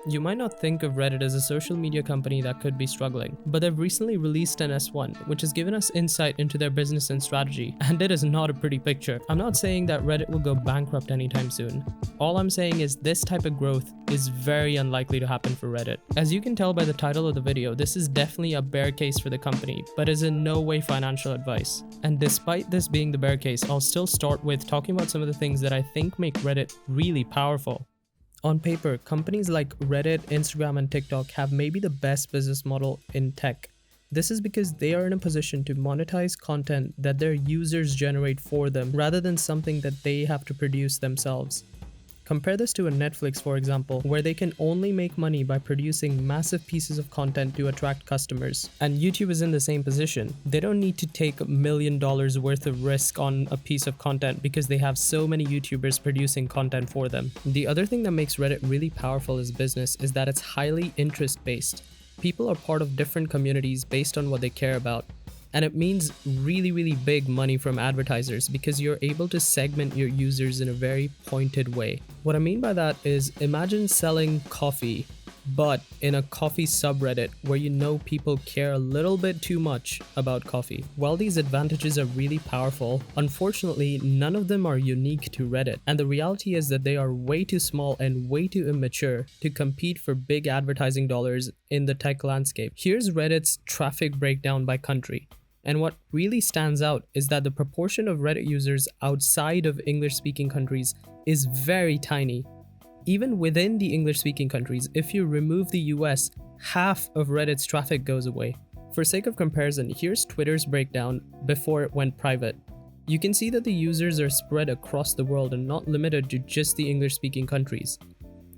You might not think of Reddit as a social media company that could be struggling, but they've recently released an S1, which has given us insight into their business and strategy, and it is not a pretty picture. I'm not saying that Reddit will go bankrupt anytime soon. All I'm saying is this type of growth is very unlikely to happen for Reddit. As you can tell by the title of the video, this is definitely a bear case for the company, but is in no way financial advice. And despite this being the bear case, I'll still start with talking about some of the things that I think make Reddit really powerful. On paper, companies like Reddit, Instagram, and TikTok have maybe the best business model in tech. This is because they are in a position to monetize content that their users generate for them rather than something that they have to produce themselves. Compare this to a Netflix, for example, where they can only make money by producing massive pieces of content to attract customers. And YouTube is in the same position. They don't need to take $1 million worth of risk on a piece of content because they have so many YouTubers producing content for them. The other thing that makes Reddit really powerful as a business is that it's highly interest-based. People are part of different communities based on what they care about. And it means really big money from advertisers because you're able to segment your users in a very pointed way. What I mean by that is imagine selling coffee, but in a coffee subreddit where you know people care a little bit too much about coffee. While these advantages are really powerful, unfortunately none of them are unique to Reddit. And the reality is that they are way too small and way too immature to compete for big advertising dollars in the tech landscape. Here's Reddit's traffic breakdown by country. And what really stands out is that the proportion of Reddit users outside of English-speaking countries is very tiny. Even within the English-speaking countries, if you remove the US, half of Reddit's traffic goes away. For sake of comparison, here's Twitter's breakdown before it went private. You can see that the users are spread across the world and not limited to just the English-speaking countries.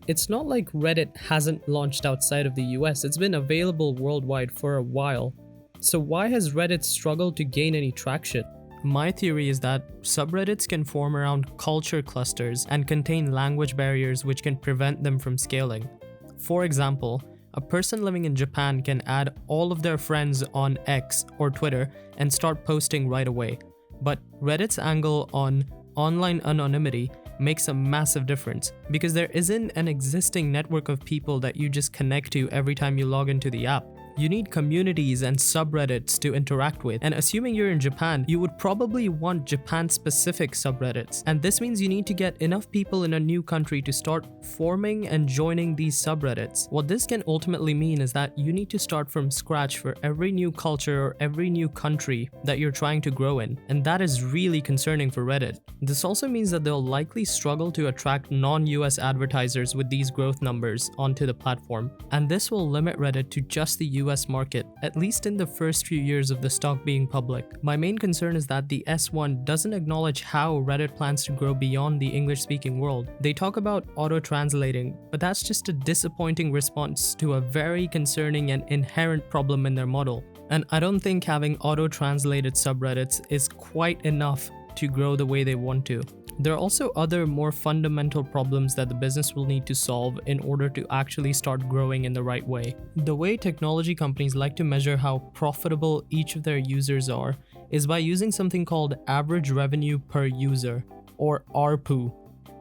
It's not like Reddit hasn't launched outside of the US, it's been available worldwide for a while. So why has Reddit struggled to gain any traction? My theory is that subreddits can form around culture clusters and contain language barriers which can prevent them from scaling. For example, a person living in Japan can add all of their friends on X or Twitter and start posting right away. But Reddit's angle on online anonymity makes a massive difference because there isn't an existing network of people that you just connect to every time you log into the app. You need communities and subreddits to interact with, and assuming you're in Japan, you would probably want Japan-specific subreddits. And this means you need to get enough people in a new country to start forming and joining these subreddits. What this can ultimately mean is that you need to start from scratch for every new culture or every new country that you're trying to grow in, and that is really concerning for Reddit. This also means that they'll likely struggle to attract non-US advertisers with these growth numbers onto the platform, and this will limit Reddit to just the US market, at least in the first few years of the stock being public. My main concern is that the S1 doesn't acknowledge how Reddit plans to grow beyond the English-speaking world. They talk about auto-translating, but that's just a disappointing response to a very concerning and inherent problem in their model. And I don't think having auto-translated subreddits is quite enough to grow the way they want to. There are also other more fundamental problems that the business will need to solve in order to actually start growing in the right way. The way technology companies like to measure how profitable each of their users are is by using something called average revenue per user, or ARPU.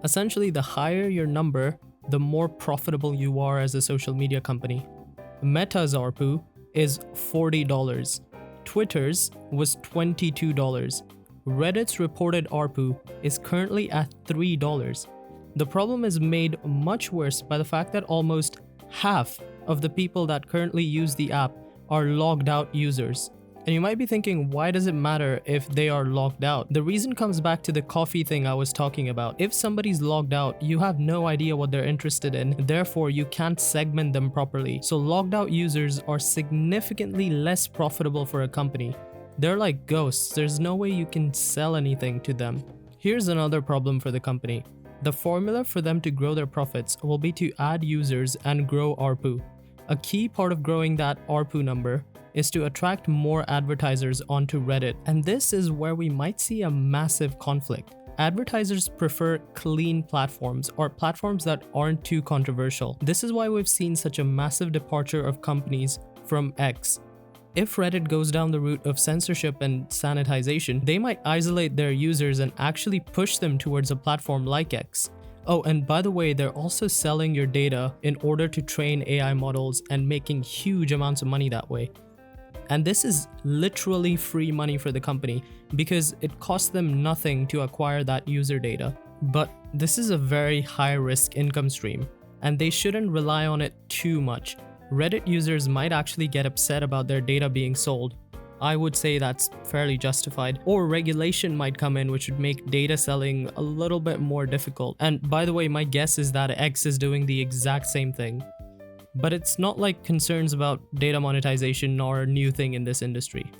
Essentially, the higher your number, the more profitable you are as a social media company. Meta's ARPU is $40. Twitter's was $22. Reddit's reported ARPU is currently at $3. The problem is made much worse by the fact that almost half of the people that currently use the app are logged out users. And you might be thinking, why does it matter if they are logged out? The reason comes back to the coffee thing I was talking about. If somebody's logged out, you have no idea what they're interested in, therefore you can't segment them properly. So logged out users are significantly less profitable for a company. They're like ghosts, there's no way you can sell anything to them. Here's another problem for the company. The formula for them to grow their profits will be to add users and grow ARPU. A key part of growing that ARPU number is to attract more advertisers onto Reddit, and this is where we might see a massive conflict. Advertisers prefer clean platforms, or platforms that aren't too controversial. This is why we've seen such a massive departure of companies from X. If Reddit goes down the route of censorship and sanitization, they might isolate their users and actually push them towards a platform like X. Oh, and by the way, they're also selling your data in order to train AI models and making huge amounts of money that way. And this is literally free money for the company because it costs them nothing to acquire that user data. But this is a very high risk income stream, and they shouldn't rely on it too much. Reddit users might actually get upset about their data being sold. I would say that's fairly justified. Or regulation might come in, which would make data selling a little bit more difficult. And by the way, my guess is that X is doing the exact same thing. But it's not like concerns about data monetization are a new thing in this industry.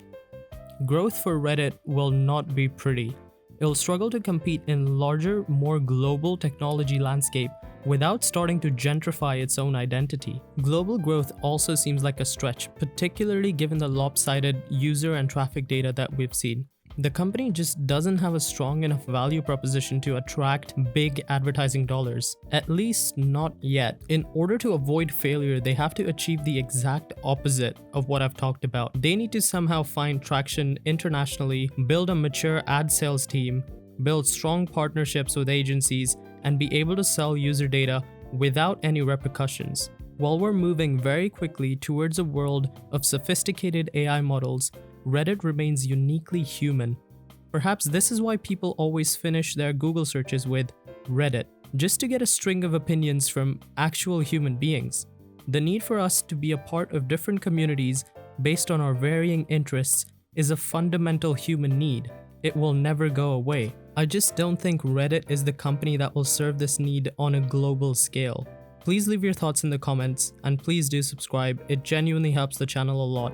Growth for Reddit will not be pretty. It'll struggle to compete in larger, more global technology landscape without starting to gentrify its own identity. Global growth also seems like a stretch, particularly given the lopsided user and traffic data that we've seen. The company just doesn't have a strong enough value proposition to attract big advertising dollars, at least not yet. In order to avoid failure, they have to achieve the exact opposite of what I've talked about. They need to somehow find traction internationally, build a mature ad sales team, build strong partnerships with agencies, and be able to sell user data without any repercussions. While we're moving very quickly towards a world of sophisticated AI models, Reddit remains uniquely human. Perhaps this is why people always finish their Google searches with Reddit, just to get a string of opinions from actual human beings. The need for us to be a part of different communities based on our varying interests is a fundamental human need. It will never go away. I just don't think Reddit is the company that will serve this need on a global scale. Please leave your thoughts in the comments, and please do subscribe. It genuinely helps the channel a lot.